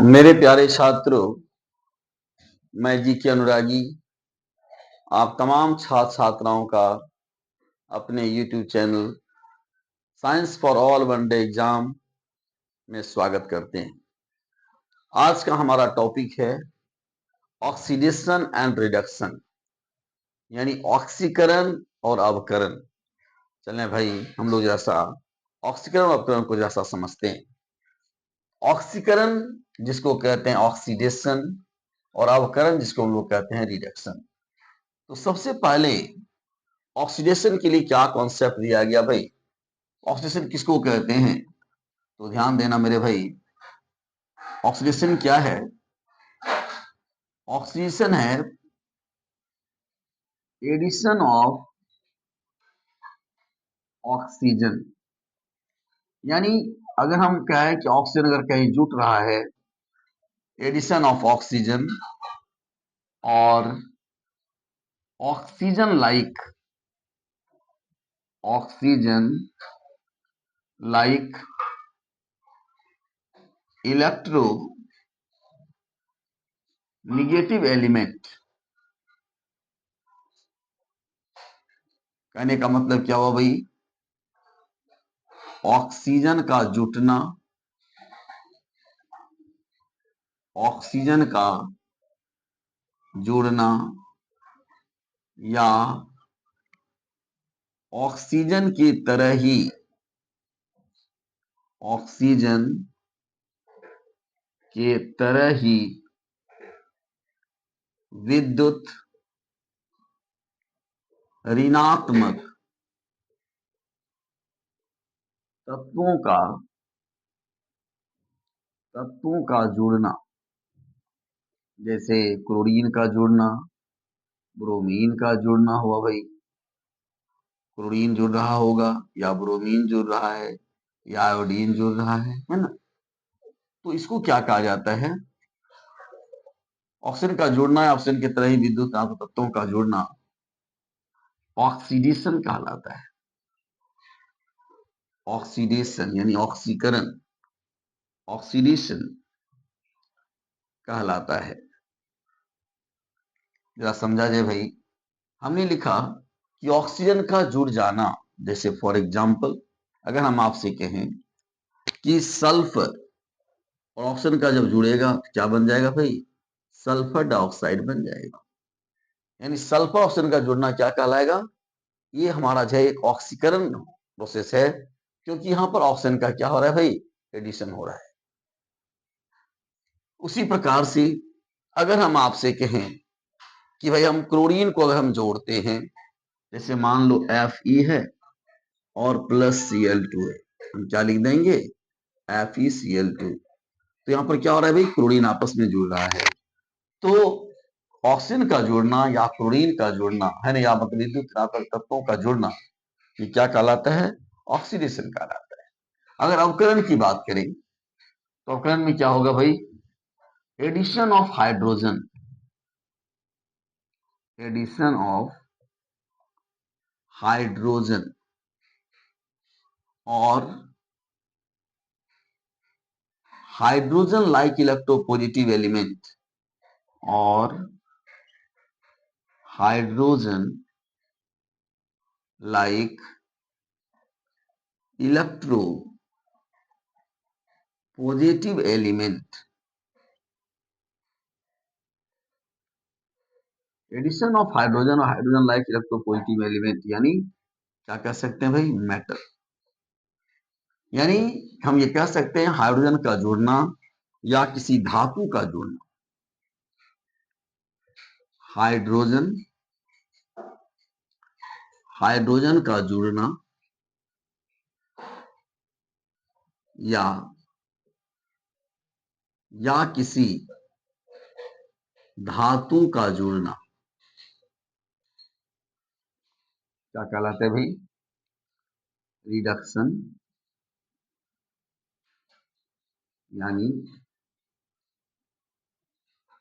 मेरे प्यारे छात्रों, मैं जी के अनुरागी आप तमाम छात्र छात्राओं का अपने YouTube channel science for all one day exam में स्वागत करते हैं। आज का हमारा टॉपिक है ऑक्सीडेशन एंड रिडक्शन, यानी ऑक्सीकरण और अवकरण। चलें भाई, हम लोग जैसा ऑक्सीकरण और अवकरण को जैसा समझते हैं। ऑक्सीकरण जिसको कहते हैं ऑक्सीडेशन और अवकरण जिसको हम लोग कहते हैं रिडक्शन। तो सबसे पहले ऑक्सीडेशन के लिए क्या कॉन्सेप्ट दिया गया भाई? ऑक्सीडेशन किसको कहते हैं? तो ध्यान देना मेरे भाई, ऑक्सीडेशन क्या है? ऑक्सीडेशन है एडिशन ऑफ ऑक्सीजन। यानी अगर हम कहें कि ऑक्सीजन अगर कहीं जुट रहा है, एडिशन ऑफ ऑक्सीजन और oxygen like electro negative element. कहने का मतलब क्या हुआ भाई? ऑक्सीजन का जुटना, ऑक्सीजन का जुड़ना या ऑक्सीजन की तरह ही ऑक्सीजन के तरह ही विद्युत ऋणात्मक तत्वों का जुड़ना, जैसे क्लोरीन का जुड़ना, ब्रोमीन का जुड़ना हुआ भाई। क्लोरीन जुड़ रहा होगा या ब्रोमीन जुड़ रहा है या आयोडीन जुड़ रहा है ना? तो इसको क्या कहा जाता है? ऑक्सीजन का जुड़ना या ऑक्सीजन की तरह ही विद्युत तत्वों का जुड़ना ऑक्सीडेशन कहलाता है। ऑक्सीडेशन यानी ऑक्सीकरण, ऑक्सीडेशन कहलाता है। जरा समझा जाए भाई। हमने लिखा कि ऑक्सीजन का जुड़ जाना, जैसे फॉर एग्जांपल अगर हम आपसे कहें कि सल्फर और ऑक्सीजन का जब जुड़ेगा तो क्या बन जाएगा भाई? सल्फर डाइऑक्साइड बन जाएगा। यानी सल्फर ऑक्सीजन का जुड़ना क्या कहलाएगा? ये हमारा जो है एक ऑक्सीकरण प्रोसेस है, क्योंकि यहां पर ऑक्सीजन का क्या हो रहा है भाई? एडिशन हो रहा है। उसी प्रकार से अगर हम आपसे कहें कि भाई हम क्लोरीन को अगर हम जोड़ते हैं, जैसे मान लो Fe है और प्लस Cl2 है, हम क्या लिख देंगे? FeCl2। तो यहाँ पर क्या हो रहा है भाई? क्लोरीन आपस में जुड़ रहा है। तो ऑक्सीजन का जुड़ना या क्लोरीन का जुड़ना है ना, या मतलब विद्युत ऋणात्मक तत्वों का जुड़ना, ये क्या कहलाता है? ऑक्सीडेशन कहलाता है। अगर अवकरण की बात करें तो अवकरण में क्या होगा भाई? Addition of hydrogen, addition of hydrogen और हाइड्रोजन लाइक इलेक्ट्रोपॉजिटिव एलिमेंट और hydrogen like electro positive element. Addition of hydrogen और हाइड्रोजन लाइक इलेक्ट्रोपॉजिटिव एलिमेंट यानी क्या कह सकते हैं भाई? मेटल। यानी हम ये कह सकते हैं हाइड्रोजन का जुड़ना या किसी धातु का जुड़ना, हाइड्रोजन हाइड्रोजन का जुड़ना या किसी धातु का जुड़ना क्या कहलाता है भाई? रिडक्शन यानी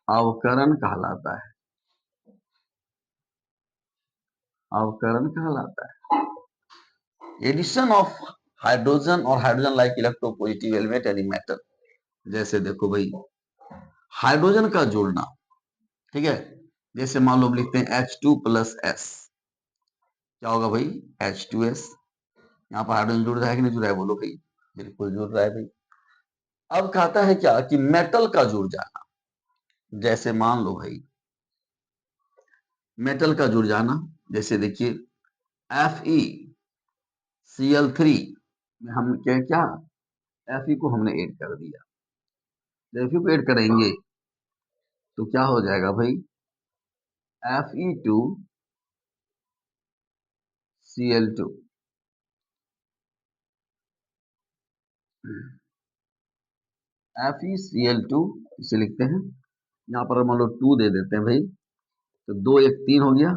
अवकरण कहलाता है। अवकरण कहलाता है। एडिशन ऑफ हाइड्रोजन और हाइड्रोजन लाइक इलेक्ट्रोपॉजिटिव एलिमेंट यानी मेटल। जैसे देखो भाई, हाइड्रोजन का जोड़ना, ठीक है, जैसे मान लो लिखते हैं H2+S, क्या होगा भाई, H2S। यहाँ पर हाइड्रोजन जुड़ रहा है कि नहीं जुड़ रहा है, बोलो भाई। बिल्कुल जुड़ रहा है भाई। अब कहता है क्या कि मेटल का जुड़ जाना, जैसे मान लो भाई मेटल का जुड़ जाना, जैसे देखिए FeCl3 में हम क्या क्या Fe को हमने ऐड कर दिया। जब Fe को ऐड करेंगे तो क्या हो जाएगा भाई, Fe2Cl2। FeCl2 इसे लिखते हैं, यहाँ पर मान लो 2 दे देते हैं भाई, तो 2 1 3 हो गया,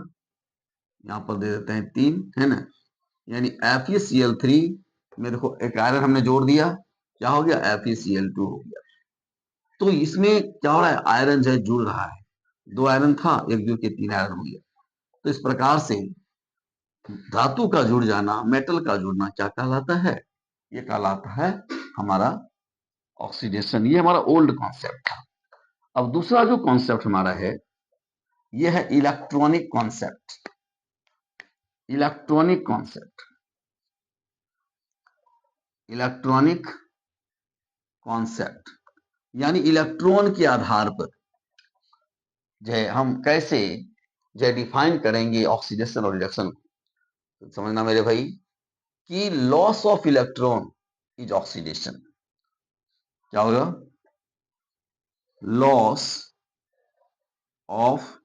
यहाँ पर दे देते हैं 3, है ना। यानी FeCl3 में देखो एक आयरन हमने जोड़ दिया, क्या हो गया, FeCl2 हो गया। तो इसमें क्या हो रहा है, आयरन जो है जुड़ रहा है, 2 आयरन था, एक जुड़ के 3 आयरन हो गया। तो इस प्रकार से धातु का जुड़ जाना, मेटल का जुड़ना क्या कहलाता है, ये कहलाता है हमारा ऑक्सीडेशन। ये हमारा ओल्ड कॉन्सेप्ट था। अब दूसरा जो कॉन्सेप्ट हमारा है, ये है electronic concept. Electronic concept, electronic concept यानी इलेक्ट्रॉन के आधार पर जो है हम कैसे जो है डिफाइन करेंगे ऑक्सीडेशन और रिडक्शन को। तो समझना मेरे भाई कि loss of electron is oxidation. क्या होगा, loss of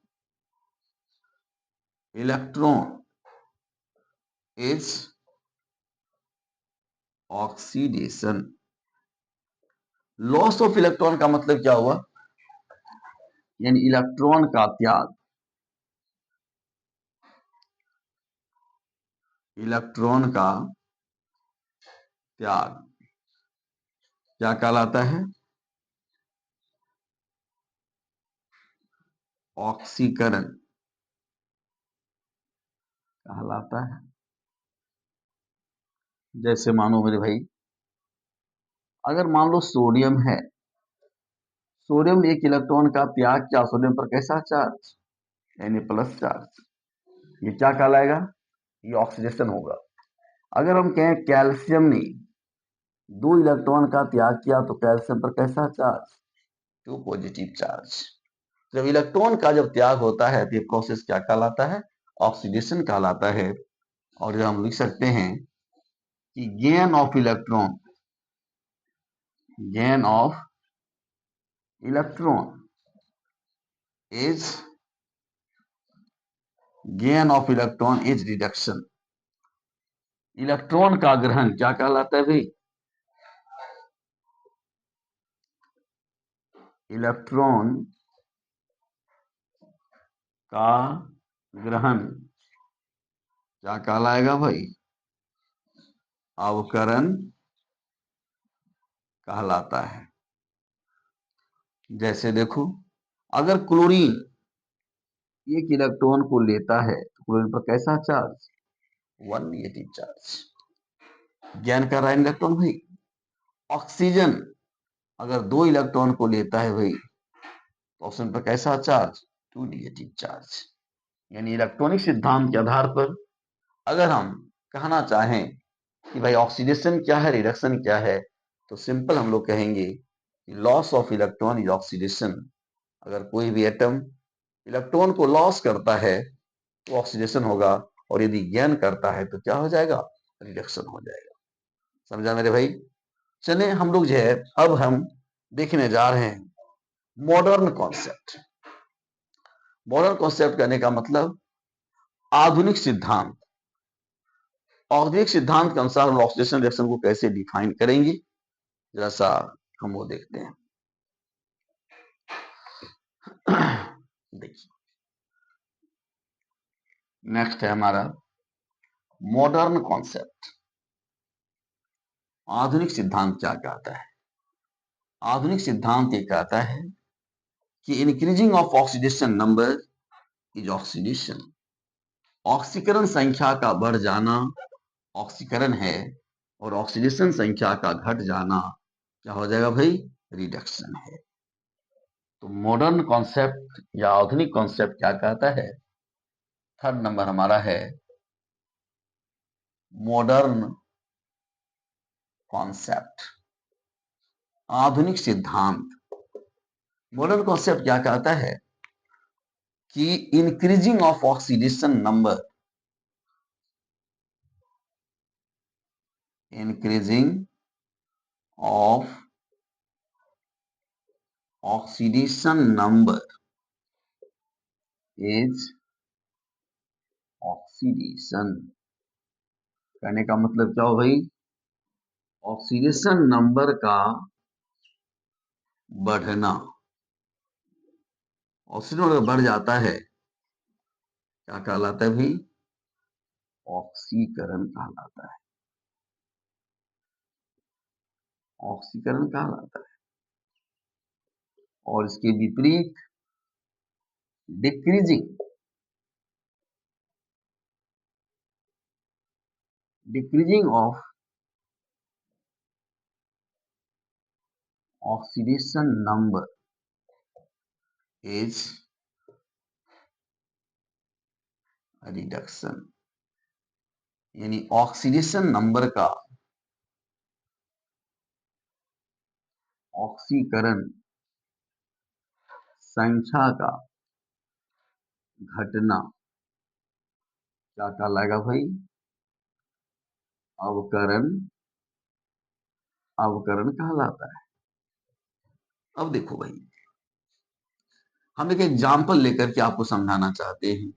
electron is oxidation. Loss of electron का मतलब क्या हुआ, यानी इलेक्ट्रॉन का त्याग, इलेक्ट्रॉन का त्याग क्या कहलाता है, ऑक्सीकरण कहलाता है। जैसे मानो मेरे भाई, अगर मान लो सोडियम है, सोडियम एक इलेक्ट्रॉन का त्याग किया, सोडियम पर कैसा चार्ज, यानी प्लस चार्ज, ये क्या कहलाएगा, ये ऑक्सीडेशन होगा। अगर हम कहें कैल्शियम ने 2 इलेक्ट्रॉन का त्याग किया, तो कैल्शियम पर कैसा चार्ज, 2 पॉजिटिव चार्ज। जब इलेक्ट्रॉन का जब त्याग होता है तो ये प्रोसेस क्या कहलाता है, ऑक्सीडेशन कहलाता है। और हम लिख सकते हैं कि gain of electron, gain of electron is, gain of electron is reduction. Electron का ग्रहण क्या कहलाता है भाई, इलेक्ट्रॉन का ग्रहण क्या कहलाएगा भाई, अवकरण कहलाता है। जैसे देखो, अगर क्लोरीन एक इलेक्ट्रॉन को लेता है तो क्लोरीन पर कैसा चार्ज, 1 नेगेटिव चार्ज, ज्ञान कर रहा है इलेक्ट्रॉन भाई। ऑक्सीजन अगर 2 इलेक्ट्रॉन को लेता है भाई, तो ऑक्सीजन पर कैसा चार्ज, 2 नेगेटिव चार्ज। यानी इलेक्ट्रॉनिक सिद्धांत के आधार पर अगर हम कहना चाहें कि भाई ऑक्सीडेशन क्या है, रिडक्शन क्या है, तो सिंपल हम लोग कहेंगे कि loss of electron is oxidation. अगर कोई भी एटम इलेक्ट्रॉन को लॉस करता है तो ऑक्सीडेशन होगा, और यदि गेन करता है तो क्या हो जाएगा, रिडक्शन हो जाएगा। समझा मेरे भाई। चले हम लोग जो है अब हम देखने जा रहे हैं मॉडर्न कॉन्सेप्ट। मॉडर्न कॉन्सेप्ट कहने का मतलब आधुनिक सिद्धांत। आधुनिक सिद्धांत के अनुसार हम ऑक्सीडेशन रिएक्शन को कैसे डिफाइन करेंगे, जरा सा हम वो देखते हैं। देखिए, नेक्स्ट है हमारा मॉडर्न कॉन्सेप्ट। आधुनिक सिद्धांत क्या कहता है, आधुनिक सिद्धांत ये कहता है कि increasing of oxidation number is oxidation. ऑक्सीकरण संख्या का बढ़ जाना ऑक्सीकरण है। और ऑक्सीडेशन संख्या का घट जाना क्या हो जाएगा भाई, रिडक्शन है। तो मॉडर्न कॉन्सेप्ट या आधुनिक कॉन्सेप्ट क्या कहता है, थर्ड नंबर हमारा है मॉडर्न कॉन्सेप्ट, आधुनिक सिद्धांत। मॉडर्न कॉन्सेप्ट क्या कहता है कि increasing of oxidation number, increasing of oxidation number is, oxidation कहने का मतलब क्या हो भाई, ऑक्सीडेशन नंबर का बढ़ना। ऑक्सीजन अगर बढ़ जाता है क्या कहलाता है भाई, ऑक्सीकरण कहलाता है, ऑक्सीकरण कहलाता है। और इसके विपरीत decreasing, decreasing of oxidation number is reduction. यानी ऑक्सीडेशन नंबर का, ऑक्सीकरण संख्या का घटना क्या कहलाएगा भाई, अवकरण, अवकरण कहलाता है। अब देखो भाई, हम एक एग्जाम्पल लेकर के आपको समझाना चाहते हैं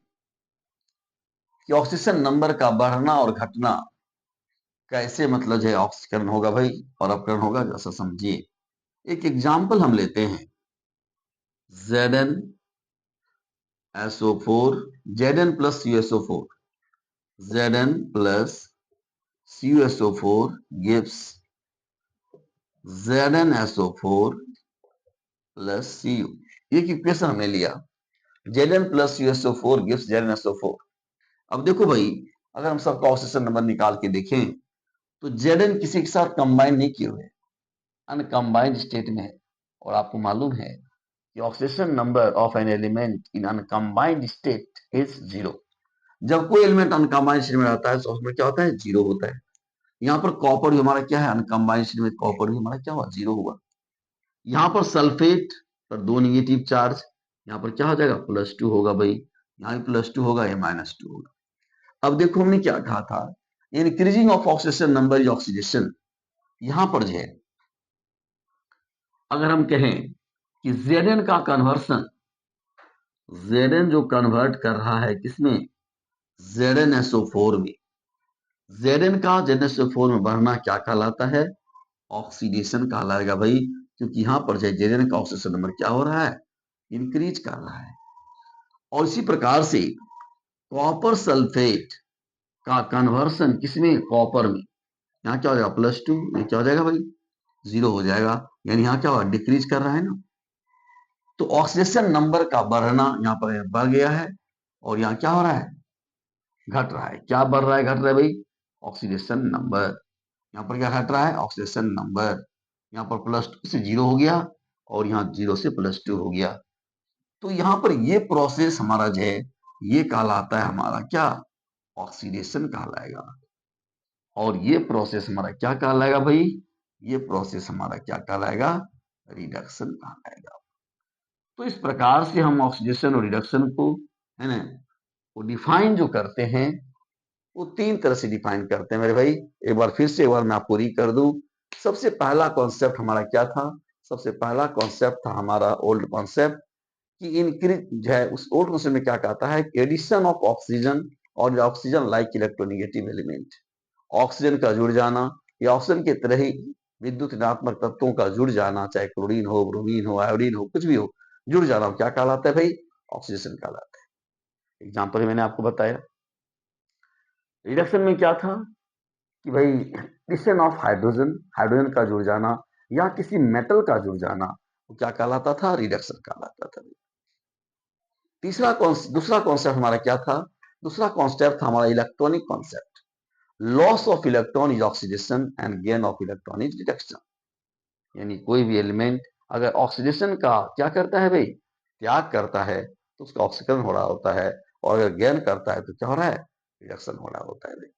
कि ऑक्सीजन नंबर का बढ़ना और घटना कैसे, मतलब जो है ऑक्सीकरण होगा भाई और अपकरण होगा, जैसा समझिए। एक एग्जाम्पल हम लेते हैं Zn SO4, Zn plus CuSO4, Zn plus CuSO4 gives ZnSO4 plus Cu। एक इक्वेशन हमने लिया, Zn plus CuSO4 gives ZnSO4। अब देखो भाई, अगर हम सबका ऑक्सीजन नंबर निकाल के देखें तो Zn किसी के साथ कंबाइन नहीं किए हुए, अनकंबाइंड स्टेट में है। और आपको मालूम है कि oxidation number of an element in uncombined state is zero. जब कोई एलिमेंट अनकंबाइंड स्टेट में रहता है तो उसमें क्या होता है, जीरो होता है। यहाँ पर कॉपर भी हमारा क्या है, अनकंबाइंड स्टेट में कॉपर भी हमारा क्या हुआ, जीरो हुआ। यहाँ पर सल्फेट पर दो निगेटिव चार्ज, यहाँ पर क्या हो जाएगा, +2 होगा भाई, यहाँ भी +2 होगा, ये -2 होगा। अब देखो हमने क्या कहा था, increasing of oxidation number is oxidation. यहाँ पर जो है अगर हम कहें कि Zn का कन्वर्सन, Zn जो कन्वर्ट कर रहा है किसमें, ZnSO4 में, Zn का ZnSO4 में बढ़ना क्या कहलाता है, ऑक्सीडेशन कहलाएगा भाई। क्योंकि यहां पर जो Zn का ऑक्सीडेशन नंबर क्या हो रहा है, इंक्रीज कर रहा है। और इसी प्रकार से कॉपर सल्फेट का कन्वर्सन किसमें, कॉपर में, यहाँ क्या हो जाएगा, +2, ये क्या हो जाएगा भाई, 0 हो जाएगा। यानी यहाँ क्या होगा, डिक्रीज कर रहा है ना। तो ऑक्सीडेशन नंबर का बढ़ना यहाँ पर बढ़ गया है और यहाँ क्या हो रहा है, घट रहा है। क्या बढ़ रहा है, घट रहा है भाई, ऑक्सीडेशन नंबर। यहाँ पर क्या घट रहा है, ऑक्सीडेशन नंबर। यहाँ पर +2 से 0 हो गया और यहाँ 0 से +2 हो गया। तो यहाँ पर ये प्रोसेस हमारा जो है ये कहलाता है हमारा क्या, ऑक्सीडेशन कहलाएगा। और ये प्रोसेस हमारा क्या कहलाएगा भाई, ये प्रोसेस हमारा क्या कहलाएगा, रिडक्शन कहलाएगा। तो इस प्रकार से हम ऑक्सीडेशन और रिडक्शन को, है ना, वो डिफाइन जो करते हैं वो 3 तरह से डिफाइन करते हैं मेरे भाई। एक बार फिर से, एक बार मैं आपको री कर दूं। सबसे पहला कॉन्सेप्ट हमारा क्या था, सबसे पहला कॉन्सेप्ट था हमारा ओल्ड कॉन्सेप्ट कि इंक्रीज जो है, उस ओल्ड कॉन्सेप्ट में क्या कहता है, एडिशन ऑफ ऑक्सीजन और oxygen like electronegative element, oxygen का जुड़ जाना या ऑक्सीजन की तरह ही विद्युत ऋणात्मक तत्वों का जुड़ जाना, चाहे क्लोरीन हो, ब्रोमीन हो, आयोडीन हो, कुछ भी हो, जुड़ जाना क्या कहलाता है भाई, ऑक्सीडेशन कहलाता है। एग्जाम्पल मैंने आपको बताया। रिडक्शन में क्या था कि भाई एडिशन ऑफ हाइड्रोजन, हाइड्रोजन का जुड़ जाना या किसी मेटल का जुड़ जाना, वो क्या कहलाता था, रिडक्शन कहलाता था। दूसरा कॉन्सेप्ट हमारा क्या था, दूसरा कॉन्सेप्ट था हमारा electronic concept. Loss of electron is oxidation and gain of electron is reduction. यानी कोई भी एलिमेंट अगर ऑक्सीडेशन का क्या करता है भाई, त्याग करता है, तो उसका ऑक्सीकरण हो रहा होता है, और अगर गेन करता है तो क्या हो रहा है, रिडक्शन हो रहा होता है भाई।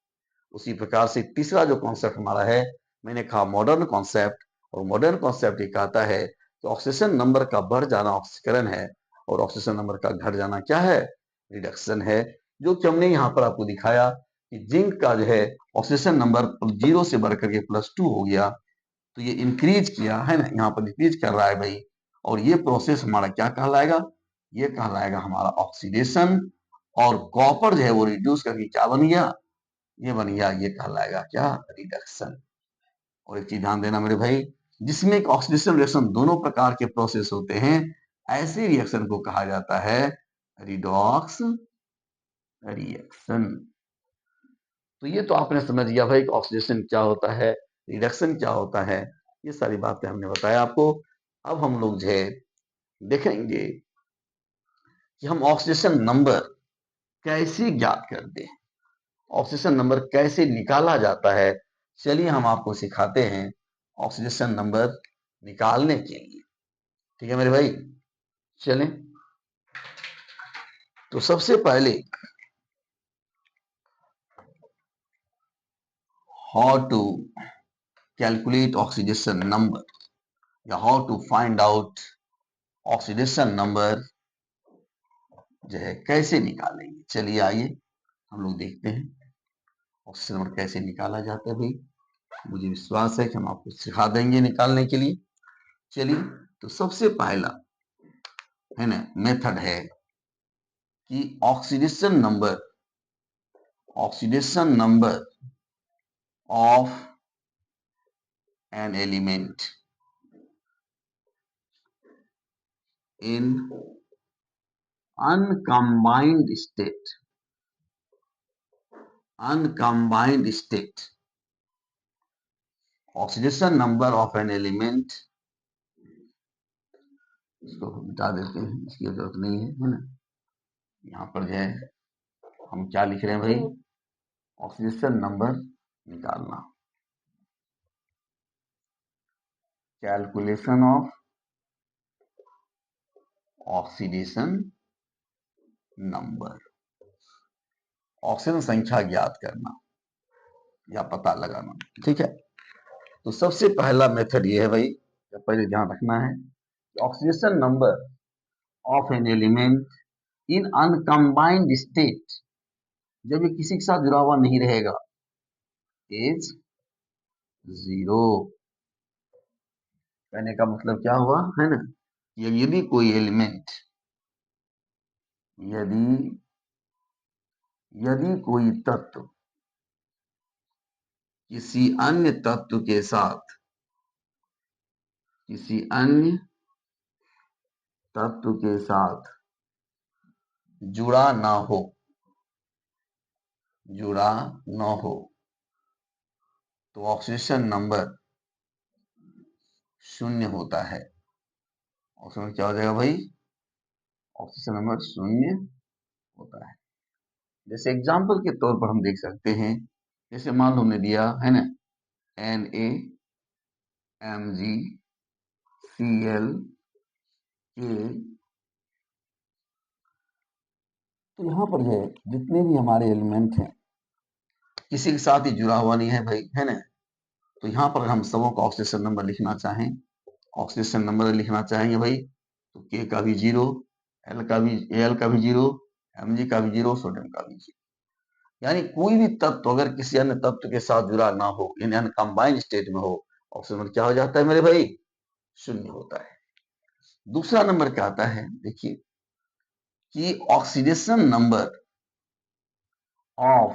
उसी प्रकार से तीसरा जो कॉन्सेप्ट हमारा है, मैंने कहा मॉडर्न कॉन्सेप्ट, और मॉडर्न कॉन्सेप्ट ये कहता है कि ऑक्सीजन नंबर का बढ़ जाना ऑक्सीकरण है, और ऑक्सीजन नंबर का घट जाना क्या है, रिडक्शन है। जो कि हमने यहाँ पर आपको दिखाया कि जिंक का जो है ऑक्सीजन नंबर 0 से बढ़कर के +2 हो गया, तो ये इंक्रीज किया है ना, यहाँ पर इंक्रीज कर रहा है भाई, और ये प्रोसेस हमारा क्या कहलाएगा, ये कहलाएगा हमारा ऑक्सीडेशन। और कॉपर जो है वो रिड्यूस करके क्या बन गया, ये बन गया, ये कहलाएगा क्या, रिडक्शन। और एक चीज ध्यान देना मेरे भाई, जिसमें एक ऑक्सीडेशन रिएक्शन दोनों प्रकार के प्रोसेस होते हैं, ऐसे रिएक्शन को कहा जाता है रिडॉक्स रिएक्शन। तो ये तो आपने समझ लिया भाई कि ऑक्सीडेशन क्या होता है, रिडक्शन क्या होता है, ये सारी बातें हमने बताया आपको। अब हम लोग जो है देखेंगे कि हम ऑक्सीडेशन नंबर कैसे ज्ञात करते हैं, ऑक्सीडेशन नंबर कैसे निकाला जाता है। चलिए हम आपको सिखाते हैं ऑक्सीडेशन नंबर निकालने के लिए। ठीक है मेरे भाई, चलें। तो सबसे पहले how to calculate oxidation number, या how to find out oxidation number जो है कैसे निकालेंगे। चलिए आइए हम लोग देखते हैं ऑक्सीडेशन नंबर कैसे निकाला जाता है भाई। मुझे विश्वास है कि हम आपको सिखा देंगे निकालने के लिए। चलिए, तो सबसे पहला है ना मेथड है कि oxidation number of an element in uncombined state, oxidation number of an element, इसको मिटा देते हैं, इसकी जरूरत नहीं है ना। यहाँ पर जो है हम क्या लिख रहे हैं भाई, ऑक्सीडेशन नंबर निकालना, calculation of oxidation number, oxygen संख्या ज्ञात करना या पता लगाना। ठीक है, तो सबसे पहला मेथड ये है भाई, पहले ध्यान रखना है, oxidation number of an element in uncombined state, जब ये किसी के साथ जुड़ा हुआ नहीं रहेगा, इज 0। कहने का मतलब क्या हुआ है ना, यदि कोई एलिमेंट, यदि यदि कोई तत्व किसी अन्य तत्व के साथ, किसी अन्य तत्व के साथ जुड़ा ना हो, जुड़ा न हो, तो ऑक्सीडेशन नंबर 0 होता है। ऑक्सीजन क्या हो जाएगा भाई, ऑक्सीजन नंबर 0 होता है। जैसे एग्जाम्पल के तौर पर हम देख सकते हैं, जैसे मान लो हमने दिया है ना NaMgCl, तो यहाँ पर जो है जितने भी हमारे एलिमेंट हैं, किसी के साथ ही जुड़ा हुआ नहीं है भाई, है ना। तो यहाँ पर हम सबों का ऑक्सीडेशन नंबर लिखना चाहें, ऑक्सीडेशन नंबर लिखना चाहेंगे भाई, तो K का भी 0, L का भी 0, Mg का भी 0, सोडियम का भी 0। यानी कोई भी तत्व अगर किसी अन्य तत्व के साथ जुड़ा ना हो, यानी अनकंबाइंड स्टेट में हो, ऑक्सीजन क्या हो जाता है मेरे भाई, 0 होता है। दूसरा नंबर क्या आता है, देखिए कि oxidation number of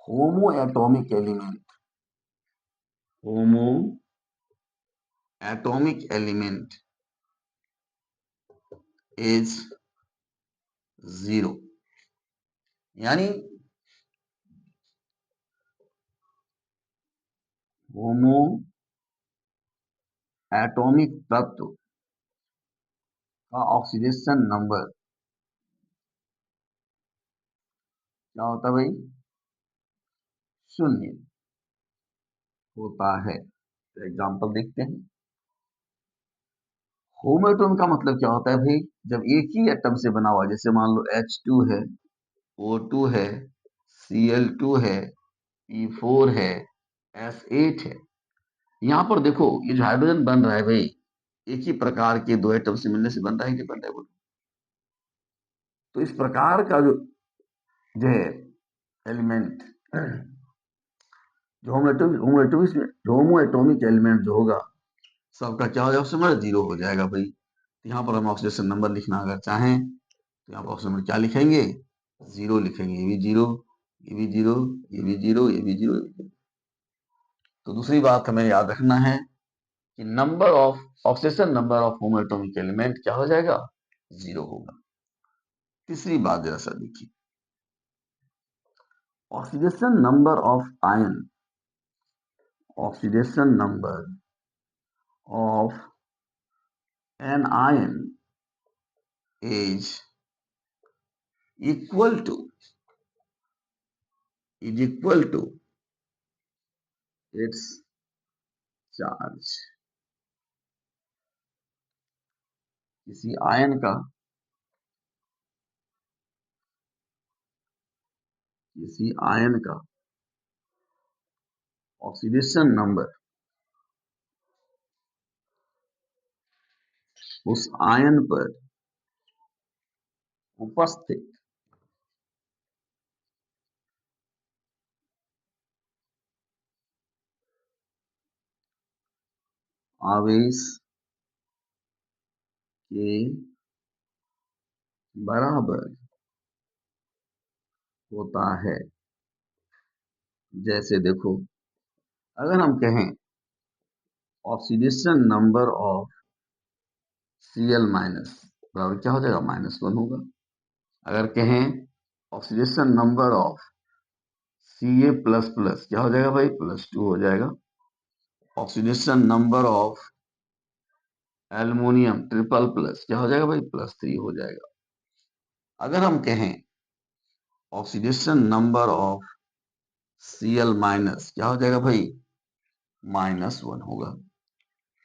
homo atomic element, homo atomic element is 0। यानी होमो एटॉमिक तत्व का ऑक्सीडेशन नंबर क्या होता है भाई, शून्य होता है। तो एग्जाम्पल देखते हैं। होमो एटॉमिक का मतलब क्या होता है भाई? जब एक ही एटम से बना हुआ, जैसे मान लो H2 है, O2 है, Cl2 है, E4 है, S8 है। यहाँ पर देखो ये जो हाइड्रोजन बन रहा है भाई, एक ही प्रकार के दो एटम से मिलने से बन रहा है कि बन रहा है बोलो? तो इस प्रकार का जो है एलिमेंट, जो होमो एटॉमिक एलिमेंट जो होगा, सबका क्या हो जाएगा? ऑप्शन नंबर 0 हो जाएगा भाई। तो यहाँ पर हम ऑक्सीडेशन नंबर लिखना अगर चाहें तो यहाँ पर ऑप्शन नंबर क्या लिखेंगे? 0 लिखेंगे। ये भी 0, ये भी 0, ये भी 0, ये भी 0, ये भी 0। तो दूसरी बात हमें याद रखना है कि number of oxidation number of homo atomic element क्या हो जाएगा? 0 होगा। तीसरी बात जरा सा देखिए, oxidation number of ion, oxidation number of an ion is equal to its charge। किसी आयन का ऑक्सीडेशन नंबर उस आयन पर उपस्थित आवेश के बराबर होता है। जैसे देखो, अगर हम कहें oxidation number of Cl minus बराबर क्या हो जाएगा? -1 होगा। अगर कहें oxidation number of Ca plus plus क्या हो जाएगा भाई? +2 हो जाएगा। Oxidation number of aluminium triple plus क्या हो जाएगा भाई? +3 हो जाएगा। अगर हम कहें oxidation number of Cl minus क्या हो जाएगा भाई? -1 होगा।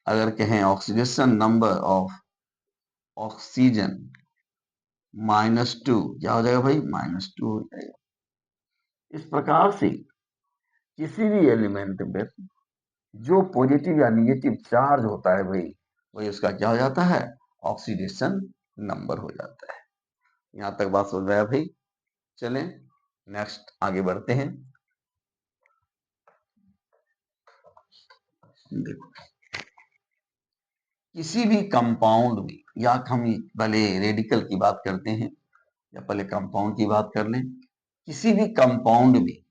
अगर कहें ऑक्सीडेशन नंबर ऑफ ऑक्सीजन -2 क्या हो जाएगा भाई? -2 हो जाएगा। इस प्रकार से किसी भी एलिमेंट में जो पॉजिटिव या निगेटिव चार्ज होता है भाई, वही उसका क्या हो जाता है? ऑक्सीडेशन नंबर हो जाता है। यहां तक बात समझ में आया भाई? चलें नेक्स्ट आगे बढ़ते हैं। देखो, किसी भी कंपाउंड में, या हम पहले रेडिकल की बात करते हैं या पहले कंपाउंड की बात कर लें, किसी भी कंपाउंड में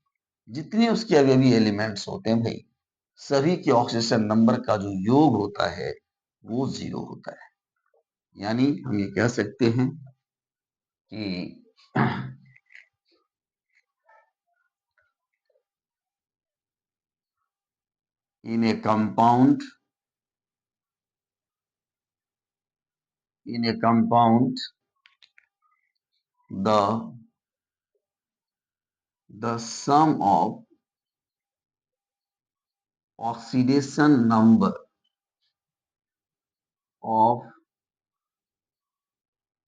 जितने उसके अवयवी एलिमेंट्स होते हैं भाई, सभी के ऑक्सीडेशन नंबर का जो योग होता है वो 0 होता है। यानी हम ये कह सकते हैं कि in a compound the sum of oxidation number of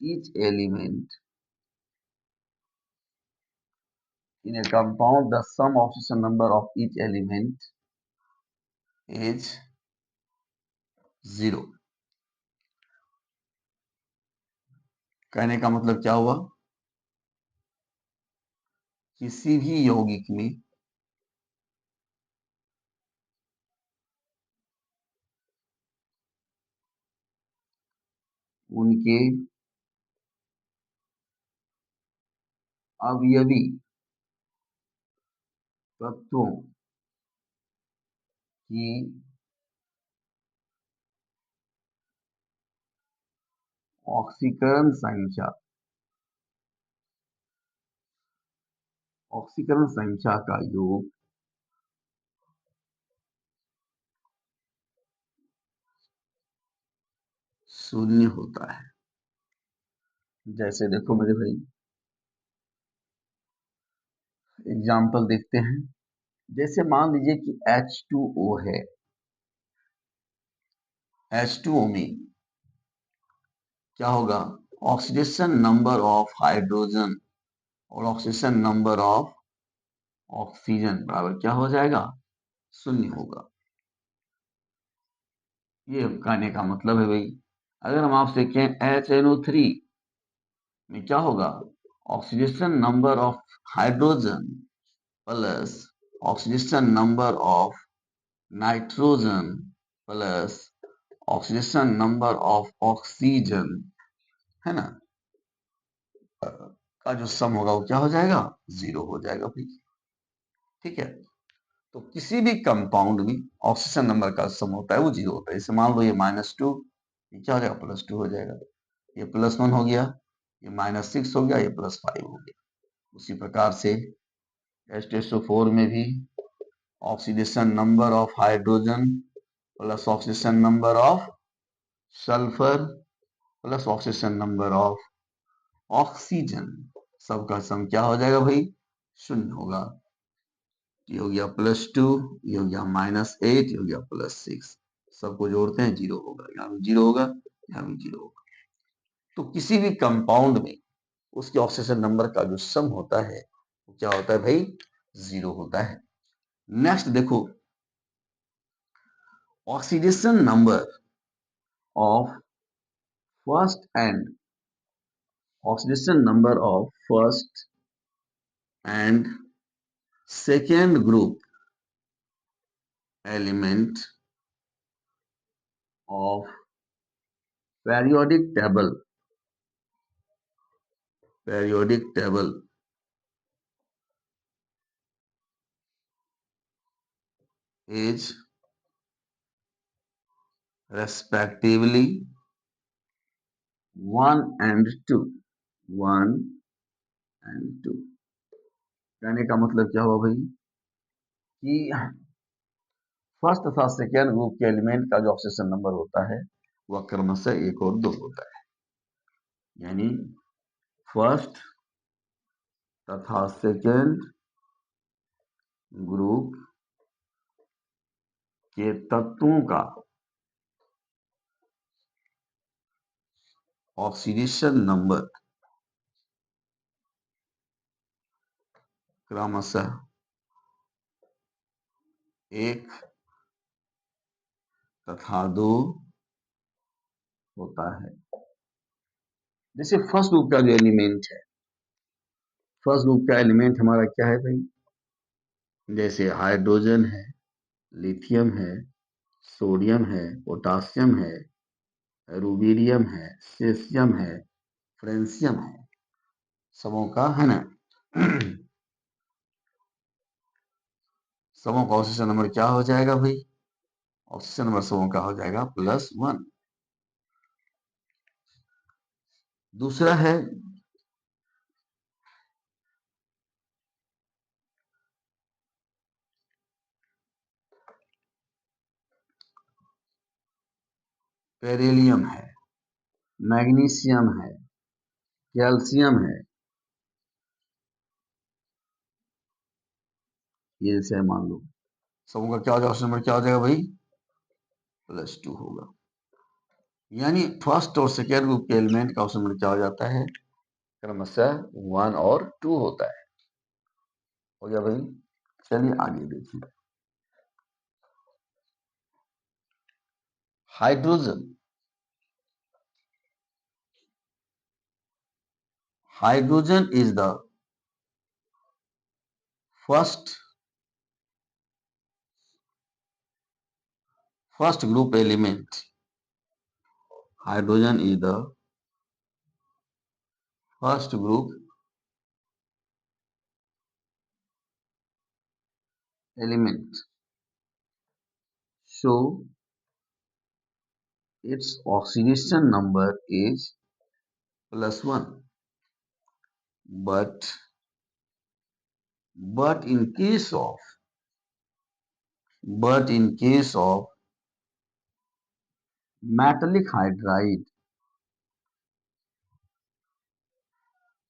each element in a compound, the sum of oxidation number of each element is 0। कहने का मतलब क्या हुआ? किसी भी यौगिक में उनके अवयवी तत्वों की ऑक्सीकरण संख्या का योग 0 होता है। जैसे देखो मेरे भाई, एग्जाम्पल देखते हैं। जैसे मान लीजिए कि H2O है, H2O में क्या होगा, ऑक्सीडेशन नंबर ऑफ हाइड्रोजन और ऑक्सीडेशन नंबर ऑफ ऑक्सीजन बराबर क्या हो जाएगा, शून्य होगा। ये कहने का मतलब है भाई, अगर हम आपसे कहें HNO3 में क्या होगा, oxidation number of hydrogen plus oxidation number of nitrogen plus oxidation number of oxygen, है ना, का जो सम होगा वो क्या हो जाएगा, 0 हो जाएगा भाई। ठीक है, तो किसी भी कंपाउंड में ऑक्सीजन नंबर का सम होता है वो 0 होता है। जैसे मान लो ये -2, ये क्या हो जाएगा, +2 हो जाएगा, ये +1 हो गया, ये -6 हो गया, ये +5 हो गया। उसी प्रकार से H2SO4 में भी oxidation number of hydrogen plus oxidation number of sulphur plus oxidation number of oxygen, सबका सम क्या हो जाएगा भाई, 0 होगा। ये हो गया +2, ये हो गया -8, ये हो गया +6, सबको जोड़ते हैं 0 होगा, यहाँ भी 0 होगा, यहाँ भी 0 होगा। तो किसी भी कंपाउंड में उसके ऑक्सीजन नंबर का जो सम होता है वो क्या होता है भाई, 0 होता है। नेक्स्ट देखो, oxidation number of first and oxidation number of first and second group element of periodic table is respectively 1 and 2, 1 and 2। कहने का मतलब क्या हुआ भाई कि फर्स्ट तथा सेकेंड ग्रुप के एलिमेंट का जो ऑक्सीजन नंबर होता है वह क्रमशः 1 और 2 होता है। यानी फर्स्ट तथा सेकेंड ग्रुप के तत्वों का ऑक्सीडेशन नंबर क्रमशः 1 तथा 2 होता है। जैसे फर्स्ट ग्रुप का जो एलिमेंट है, फर्स्ट ग्रुप का एलिमेंट हमारा क्या है भाई, जैसे हाइड्रोजन है, लिथियम है, सोडियम है, पोटासियम है, रूबीडियम है, सीशियम है, फ्रेंसियम है, सबों का है ना सबों का ऑक्सीजन नंबर क्या हो जाएगा भाई, ऑक्सीजन नंबर सबों का हो जाएगा +1। दूसरा है बेरिलियम है, मैग्नीशियम है, कैल्शियम है, ये जैसे मान लो सबों का क्या हो जाएगा, ऑक्सीजन नंबर क्या हो जाएगा भाई, +2 होगा। यानी फर्स्ट और सेकेंड ग्रुप के एलिमेंट का ऑक्सीजन नंबर क्या हो जाता है, क्रमशः 1 और 2 होता है। हो गया भाई, चलिए आगे देखिए। Hydrogen hydrogen is the first group element. Hydrogen is the first group element, so its oxidation number is +1. But but in case of but in case of metallic hydride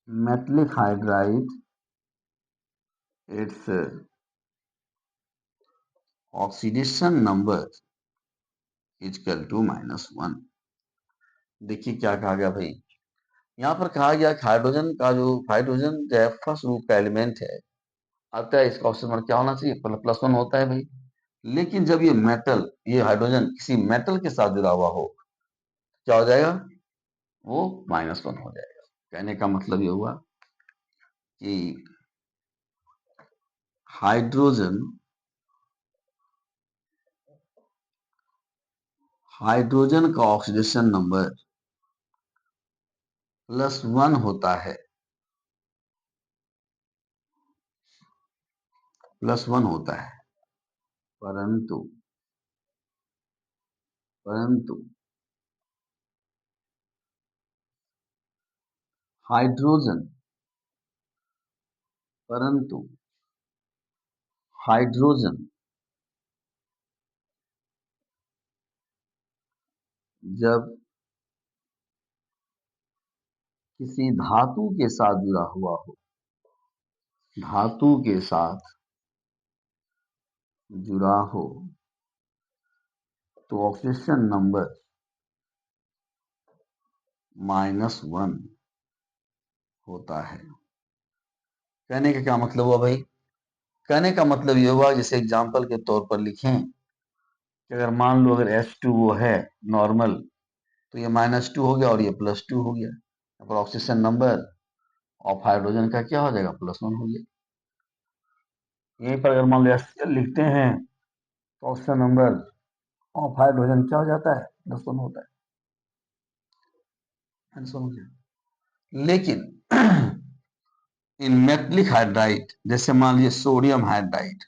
metallic hydride its oxidation number equal to -1। देखिए क्या कहा गया भाई, यहाँ पर कहा गया कि हाइड्रोजन का जो हाइड्रोजन जो है फर्स्ट ग्रुप का एलिमेंट है, अतः इसका ऑक्सीजन नंबर क्या होना चाहिए, +1 होता है भाई। लेकिन जब ये मेटल, ये हाइड्रोजन किसी मेटल के साथ जुड़ा हुआ हो, क्या हो जाएगा, वो -1 हो जाएगा। कहने का मतलब ये हुआ कि हाइड्रोजन हाइड्रोजन का ऑक्सीडेशन नंबर +1 होता है, +1 होता है। परंतु परंतु हाइड्रोजन परंतु हाइड्रोजन जब किसी धातु के साथ जुड़ा हुआ हो, धातु के साथ जुड़ा हो, तो ऑक्सीडेशन नंबर -1 होता है। कहने का क्या मतलब हुआ भाई, कहने का मतलब ये हुआ, जैसे एग्जांपल के तौर पर लिखें कि अगर मान लो अगर H2O है नॉर्मल, तो ये -2 हो गया और ये +2 हो गया। पर ऑक्सीजन नंबर ऑफ हाइड्रोजन का क्या हो जाएगा, +1 हो गया। यहीं पर अगर मान लो HCl लिखते हैं, तो ऑक्सीजन नंबर ऑफ हाइड्रोजन क्या हो जाता है, +1 होता है। लेकिन इन मेटलिक हाइड्राइड, जैसे मान लीजिए सोडियम हाइड्राइड,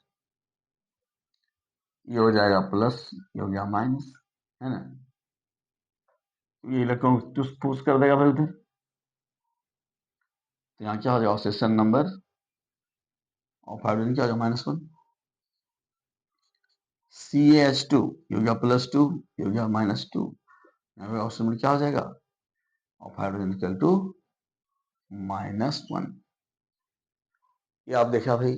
ये हो जाएगा प्लस, ये हो गया माइनस, है ना। ये इलेक्ट्रॉन पुश कर देगा फिर उधर, तो यहाँ क्या हो जाएगा, ऑक्सीजन नंबर ऑफ हाइड्रोजन क्या हो जाएगा, -1। CH2 ये हो गया +2, ये हो गया -2। यहाँ पे ऑक्सीजन नंबर क्या हो जाएगा, ऑफ हाइड्रोजन इक्वल टू -1। ये आप देखा भाई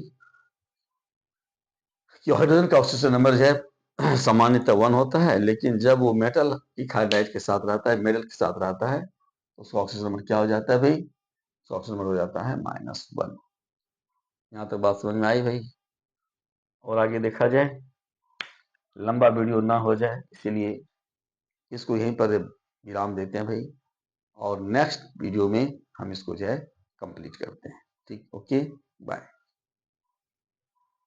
कि हाइड्रोजन का ऑक्सीजन नंबर जो है सामान्यतः 1 होता है, लेकिन जब वो मेटल की हाइड्राइड के साथ रहता है, मेटल के साथ रहता है, तो उसका ऑक्सीजन नंबर क्या हो जाता है भाई, ऑक्सीजन नंबर हो जाता है -1। यहाँ तक बात समझ में आई भाई, और आगे देखा जाए, लंबा वीडियो ना हो जाए, इसीलिए इसको यहीं पर विराम देते हैं भाई, और नेक्स्ट वीडियो में हम इसको जो है कंप्लीट करते हैं। ठीक, ओके, बाय।